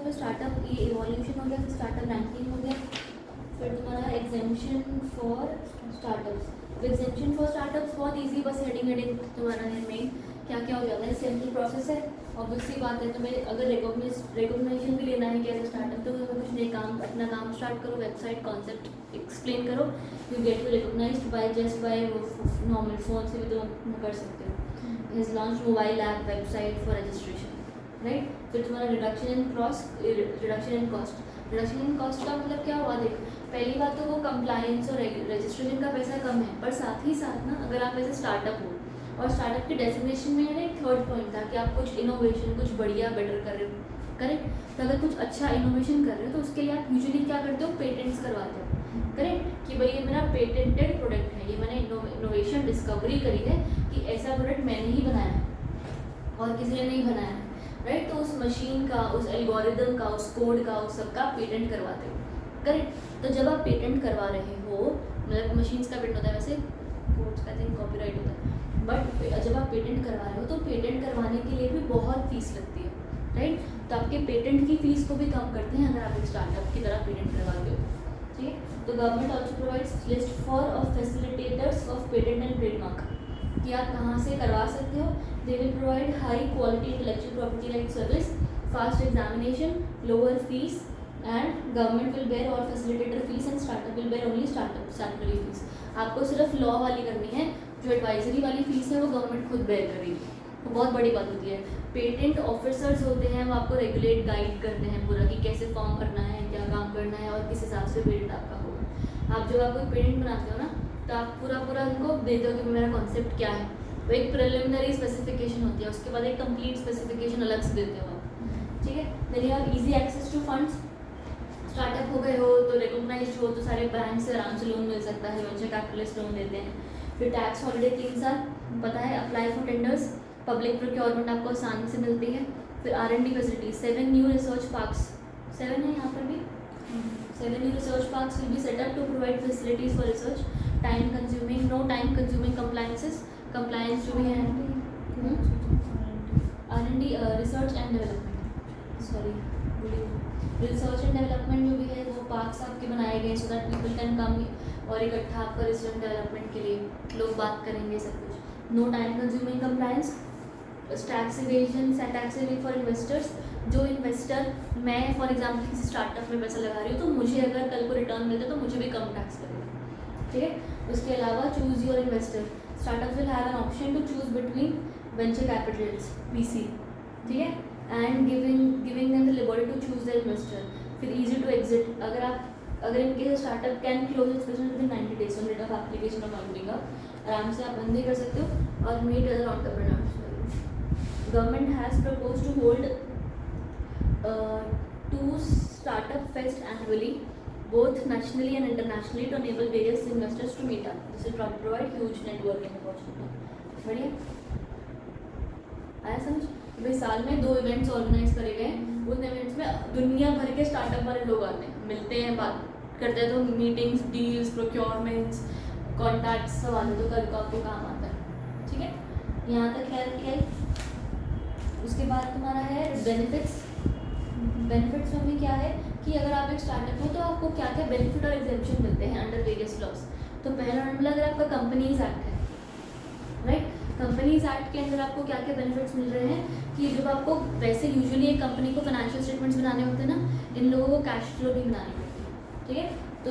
पे स्टार्टअप ये इवोल्यूशन हो गया, फिर स्टार्टअप रैंकिंग हो गया, फिर तुम्हारा exemption for startups. Exemption for startups बहुत इजी, बस हेडिंग तुम्हारा है मेन क्या क्या हो जाता है, सिंपल प्रोसेस है, ऑब्वियस सी बात है। तुम्हें अगर रिकॉग्निशन भी लेना है कि एज ए स्टार्टअप, तो तुम्हें कुछ नए काम अपना काम स्टार्ट करो, वेबसाइट कॉन्सेप्ट एक्सप्लेन करो, you get to recognized by just by normal phone से भी तुम कर सकते हो। Has launch mobile app website for registration, right. फिर तुम्हारा reduction in cost. Reduction in cost का मतलब क्या हुआ, देख पहली बात तो वो कंप्लायंस और रजिस्ट्रेशन का पैसा कम है, पर साथ ही साथ ना अगर आप ऐसे स्टार्टअप हो, और स्टार्टअप के डेफिनेशन में ना एक थर्ड पॉइंट था कि आप कुछ इनोवेशन, कुछ बढ़िया बेटर कर रहे हो, करेक्ट। तो अगर कुछ अच्छा इनोवेशन कर रहे हो तो उसके लिए आप यूजुअली क्या करते हो, पेटेंट्स करवाते हो, करेक्ट, कि भाई ये मेरा पेटेंटेड प्रोडक्ट है, ये मैंने इनोवेशन डिस्कवरी करी है कि ऐसा प्रोडक्ट मैंने ही बनाया है और किसी ने नहीं बनाया है, राइट। तो उस मशीन का, उस एल्गोरिदम का, उस कोड का, उस सबका पेटेंट करवाते हो, करेक्ट। तो जब आप पेटेंट करवा रहे हो, मतलब मशीन्स का पेटेंट होता है, वैसे कोड्स का आई कॉपीराइट होता है, बट जब आप पेटेंट करवा रहे हो तो पेटेंट करवाने के लिए भी बहुत फीस लगती है, राइट। तो आपके पेटेंट की फीस को भी कम करते हैं अगर आप एक स्टार्टअप की तरह पेटेंट करवाते हो, ठीक है। तो government also provides list for of facilitators of patent and trademark, कि आप कहाँ से करवा सकते हो। They will provide high quality intellectual property right service, fast examination, lower fees, and government will bear all facilitator fees and startup will bear only startup fees. आपको सिर्फ law वाली करनी है, जो एडवाइजरी वाली फीस है वो गवर्नमेंट खुद बेयर करेगी, तो बहुत बड़ी बात होती है। पेटेंट ऑफिसर्स होते हैं, वो आपको रेगुलेट गाइड करते हैं पूरा कि कैसे फॉर्म भरना है, क्या काम करना है और किस हिसाब से पेटेंट आपका होगा। आप जब आप कोई पेटेंट बनाते हो ना, तो आप पूरा उनको देते हो कि मेरा कॉन्सेप्ट क्या है, वो एक प्रिलिमिनरी स्पेसिफिकेशन होती है, उसके बाद एक कंप्लीट स्पेसिफिकेशन अलग से देते हो आप, ठीक है। Then you have easy access to funds, startup हो गए हो तो रिकॉग्नाइज्ड हो तो सारे बैंक से आराम से लोन मिल सकता है, वेंचर कैपिटलिस्ट लोन देते हैं। फिर टैक्स हॉलिडे 3 साल, पता है, apply for tenders, public procurement आपको आसानी से मिलती है। फिर R&D facilities, 7 new research parks, 7 है यहाँ पर भी, 7 new research parks will be set up to provide facilities for research, time consuming, no time consuming compliances, compliance जो भी है R&D research and development, sorry research and development जो भी है वो पार्क्स आपके बनाए गए so that people can come और इकट्ठा आपका रिसर्च एंड डेवलपमेंट के लिए लोग बात करेंगे सब कुछ। No time consuming compliance, tax evasion, tax relief for investors, जो इन्वेस्टर, मैं फॉर एग्जाम्पल किसी स्टार्टअप में पैसा लगा रही हूँ तो मुझे अगर कल को रिटर्न मिलता है तो मुझे भी कम टैक्स लगेगा, ठीक है। उसके अलावा choose your investor, startup will have an option to choose between venture capitals VC, ठीक है, and giving them the liberty to choose the investor. फिर इजी टू एग्जिट, अगर इनके startup can close its business with 90 days on rate of application of funding, आराम से आप बंद भी कर सकते हो और meet other entrepreneurs. Government has propose to hold 2 startup fest annually, both nationally and internationally, to enable various investors to meet up. This will provide huge networking opportunity. बढ़िया आया समझ। भाई साल में 2 इवेंट्स ऑर्गेनाइज करे गए, उन इवेंट्स में दुनिया भर के स्टार्टअप वाले लोग आते हैं, मिलते हैं, बात करते हैं, तो मीटिंग्स, डील्स, प्रोक्योरमेंट्स, कॉन्टैक्ट्स सब आते, तो कल को आपको काम आता है, ठीक है। यहाँ तक क्लियर किया है। उसके बाद तुम्हारा है बेनिफिट्स। बेनिफिट्स में क्या है कि अगर आप एक स्टार्टअप हो तो आपको क्या क्या बेनिफिट और एग्जेम्पशन मिलते हैं अंडर वेरियस लॉज। तो पहला नंबर अगर आपका कंपनीज एक्ट है, राइट, कंपनीज एक्ट के अंदर आपको क्या क्या बेनिफिट्स मिल रहे हैं कि जब आपको वैसे यूजुअली एक कंपनी को फाइनेंशियल स्टेटमेंट्स बनाने होते हैं ना, इन लोगों को कैश फ्लो भी बनाने होते हैं, ठीक है। तो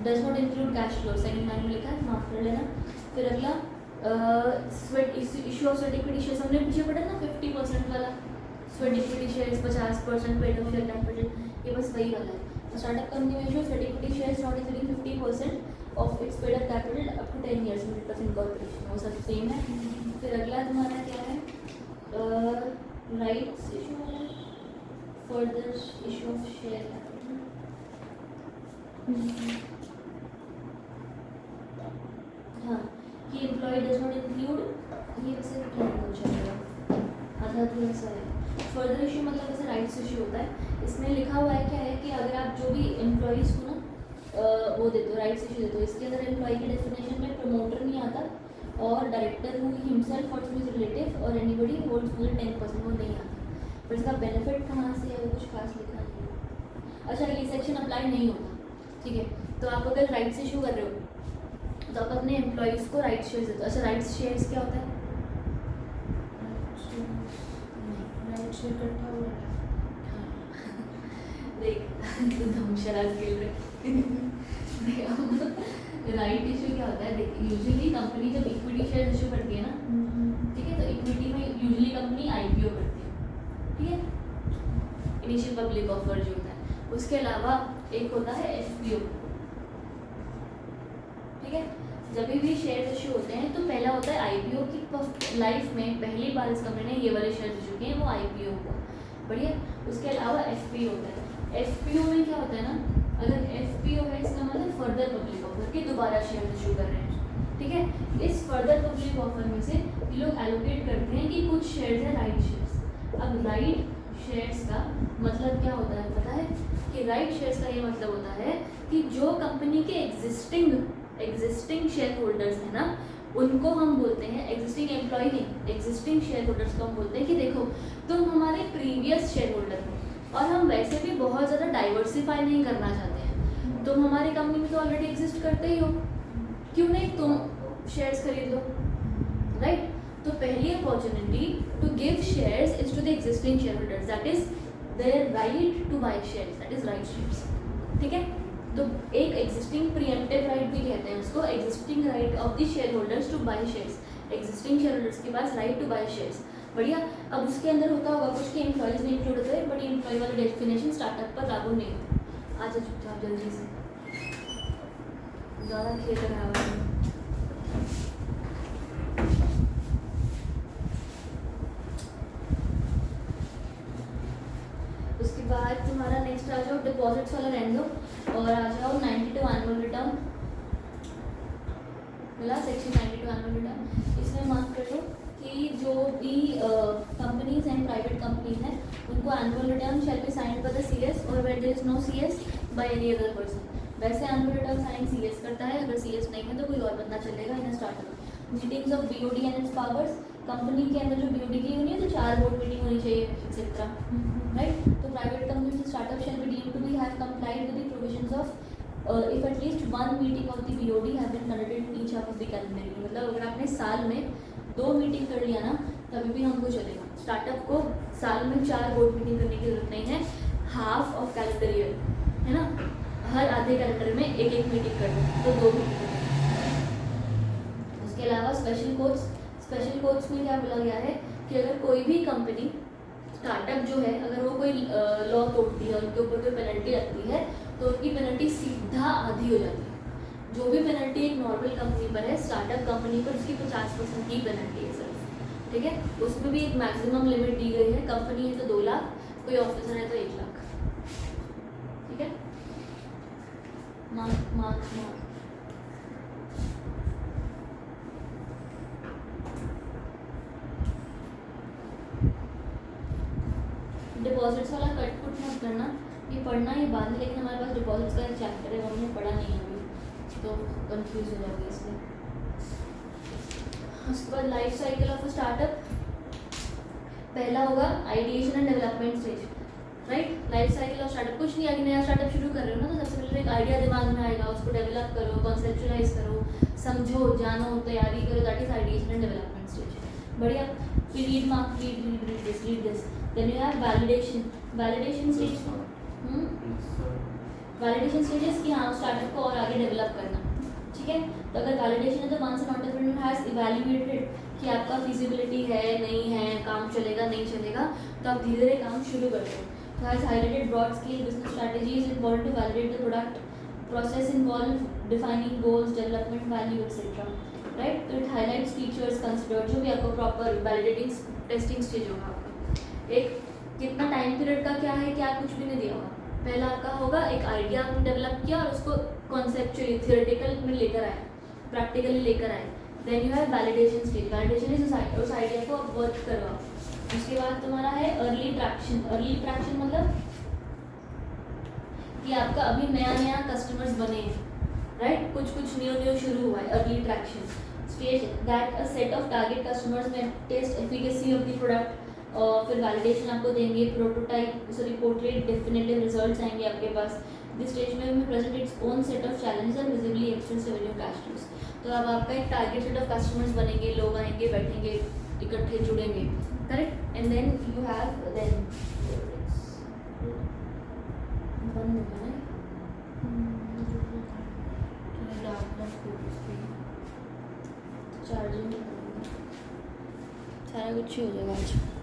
does not include cash flow, second line में लिखा है, माफ कर लेना। फिर अगला issue of sweat equity shares, हमने पीछे पढ़ा ना 50% वाला, sweat equity shares 50%, paid of share 10%, ये बस वही वाला है। स्टार्टअप कंपनी में issue sweat equity shares not exceeding 50% of its paid up capital up to 10 years limit of incorporation, वो सब सेम है। फिर अगला तुम्हारा क्या है, राइट्स इशू है, further issue of share capital, हाँ, कि एम्प्लॉय डज नॉट इंक्लूड, ये वैसे क्या चलेगा, आधा थोड़ा सा है। फर्दर इशू मतलब जैसे राइट्स इशू होता है, इसमें लिखा हुआ है क्या है कि अगर आप जो भी एम्प्लॉयज़ को ना वो देते हो, राइट्स इशू देते हो, इसके अंदर एम्प्लॉय की डेफिनेशन में प्रमोटर नहीं आता और डायरेक्टर हु हिमसेल्फ और टू हिज रिलेटिव और एनीबडी होल्ड्स मोर देन 10% वो नहीं आता। पर इसका बेनिफिट कहाँ से है वो कुछ खास लिखा नहीं है। अच्छा ये सेक्शन अप्लाई नहीं होता, ठीक है। तो आप अगर राइट्स इशू कर रहे हो तो आप अपने एम्प्लॉयज़ को राइट शेयर्स देते हो। अच्छा राइट्स शेयर्स क्या होता है? राइट शेयर इकट्ठा हुआ है। देख धमशराज खेल रहे राइट इशू क्या होता है? देख यूजुअली कंपनी जब इक्विटी शेयर इशू करती है ना, ठीक है, तो इक्विटी में यूजुअली कंपनी आईपीओ करती है, ठीक है, इनिशियल पब्लिक ऑफर जो होता है। उसके अलावा एक होता है एफपीओ, ठीक है। जब भी शेयर इशू होते हैं तो पहला होता है आईपीओ की लाइफ में पहली बार इस कंपनी ने ये वाले शेयर इशू किए हैं, वो आईपीओ हुआ, बढ़िया। उसके अलावा एफपीओ होता है। एफपीओ में क्या होता है ना, अगर एफपीओ है इसका मतलब फर्दर पब्लिक ऑफर के दोबारा शेयर इशू कर रहे हैं, ठीक है। इस फर्दर पब्लिक ऑफर में से ये लोग एलोकेट करते हैं कि कुछ शेयर्स है राइट शेयर्स। अब राइट शेयर्स का मतलब क्या होता है पता है? कि राइट शेयर्स का ये मतलब होता है कि जो कंपनी के एग्जिस्टिंग शेयर होल्डर्स हैं ना, उनको हम बोलते हैं, एग्जिस्टिंग एम्प्लॉय नहीं, एग्जिस्टिंग शेयर होल्डर्स को हम बोलते हैं कि देखो तुम हमारे प्रीवियस शेयर होल्डर हो और हम वैसे भी बहुत ज़्यादा डाइवर्सिफाई नहीं करना चाहते हैं, तुम हमारी कंपनी में तो ऑलरेडी एग्जिस्ट करते ही हो, क्यों नहीं तुम शेयर्स खरीद लो, राइट। तो पहली opportunity to give shares is to the existing share holders, that is their right to buy shares, that is right shares, ठीक है। तो एक एग्जिस्टिंग प्रीएम्प्टिव राइट भी कहते हैं उसको, existing right of the share holders to buy shares, existing share holders के पास राइट टू बाय शेयर्स, बढ़िया। अब उसके अंदर होता होगा कुछ के एम्प्लॉयज़ में इंक्लूड होते हैं, बट एम्प्लॉय वाला डेफिनेशन स्टार्टअप पर लागू नहीं होता। आज चुपचाप जल्दी से, ज़्यादा खेल रहा है। उसके बाद तुम्हारा नेक्स्ट आ जाओ डिपॉजिट्स वाला रहने दो और आ जाओ 92 एनुअल रिटर्न, मिला सेक्शन 92 एनुअल रिटर्न। इसमें मार्क कर लो कि जो भी कंपनीज हैं, प्राइवेट कंपनीज हैं, उनको annual return shall be signed by the CS और where there is no CS by any other person. वैसे एनुअल रिटर्न साइन सीएस करता है, अगर सीएस नहीं है तो कोई और बंदा चलेगा इन startup. Meetings of BOD and its powers, company के अंदर जो बीओडी की होनी है तो 4 बोर्ड मीटिंग होनी चाहिए एक्सेट्रा, राइट। तो private company startup shall be deemed to be have complied with the provisions of if at least one meeting of the BOD have been conducted in each half of the calendar year, मतलब अगर आपने साल में 2 meeting कर लिया ना तभी भी हमको चलेगा। स्टार्टअप को साल में 4 बोर्ड मीटिंग करने की जरूरत नहीं है, हाफ ऑफ कैलेंडर ईयर है ना, हर आधे कैलेंडर में एक मीटिंग कर दो तो 2 मीटिंग कर दो। उसके अलावा स्पेशल कोर्ट्स में क्या बोला गया है कि अगर कोई भी कंपनी स्टार्टअप जो है अगर वो कोई लॉ तोड़ती है, उनके ऊपर कोई पेनल्टी लगती है तो उनकी पेनल्टी सीधा आधी हो जाती है। जो भी पेनल्टी एक नॉर्मल कंपनी पर है, स्टार्टअप कंपनी पर उसकी 50% की पेनल्टी है सिर्फ, ठीक है। उसमें भी एक मैक्सिमम लिमिट दी गई है, कंपनी है तो 2 लाख, कोई ऑफिसर है तो 1 लाख, ठीक है। मार्क डिपॉजिट्स वाला कट पुट मत करना, ये पढ़ना ये बाद में, लेकिन हमारे पास डिपॉजिट्स का एक चैप्टर है, हमने पढ़ा नहीं है अभी तो कंफ्यूज हो जाओगे इसलिए। उसके बाद life cycle of a startup, पहला होगा ideation and development stage, right. Life cycle of startup, कुछ नहीं, अगर नया स्टार्टअप शुरू कर रहे हो ना तो सबसे पहले एक आइडिया दिमाग में आएगा, उसको डेवलप करो, कॉन्सेप्चुलाइज करो, समझो, जानो, तैयारी करो, that is ideation and development stage, बढ़िया। फिर read this, then you have validation stage. Validation stages कि हाँ स्टार्टअप को और आगे डेवलप करना, ठीक है। तो अगर वैलिडेशन है तो once an entrepreneur has evaluated कि आपका फिजिबिलिटी है नहीं है, काम चलेगा नहीं चलेगा, तो आप धीरे धीरे काम शुरू करते हो। तो has highlighted broad scale business strategies important to validate the product, process involve defining goals, development value etcetera, right. तो इट हाईलाइट्स फीचर्स कंसिडर्ड, जो भी आपको प्रॉपर वैलिडेटिंग टेस्टिंग स्टेज होगा आपका। एक कितना टाइम पीरियड का क्या है, क्या कुछ भी नहीं दिया होगा। पहला आपका होगा एक आइडिया आपने डेवलप किया और उसको कॉन्सेप्चुअली थियोरेटिकल में लेकर आए, प्रैक्टिकली लेकर आए। Then you have validation stage, validation is उस आइडिया को आप वर्क करवाओ। उसके बाद तुम्हारा है अर्ली ट्रैक्शन। अर्ली ट्रैक्शन मतलब कि आपका अभी नया कस्टमर्स बने हैं, राइट, कुछ न्यू शुरू हुआ है, early traction stage that a set of target customers में test efficacy of the product फिर वैलिडेशन आपको देंगे, प्रोटोटाइप पोर्ट्रेट डेफिनेटिव रिजल्ट्स आएंगे आपके पास। दिस स्टेज में present its own set of challenges और visibly express revenue cash flows. तो अब आपका एक टारगेट सेट ऑफ कस्टमर्स बनेंगे, लोग आएंगे, बैठेंगे, इकट्ठे जुड़ेंगे, correct. And then you have then बंद होगा ना चार्जिंग, सारा कुछ ही हो जाएगा आज।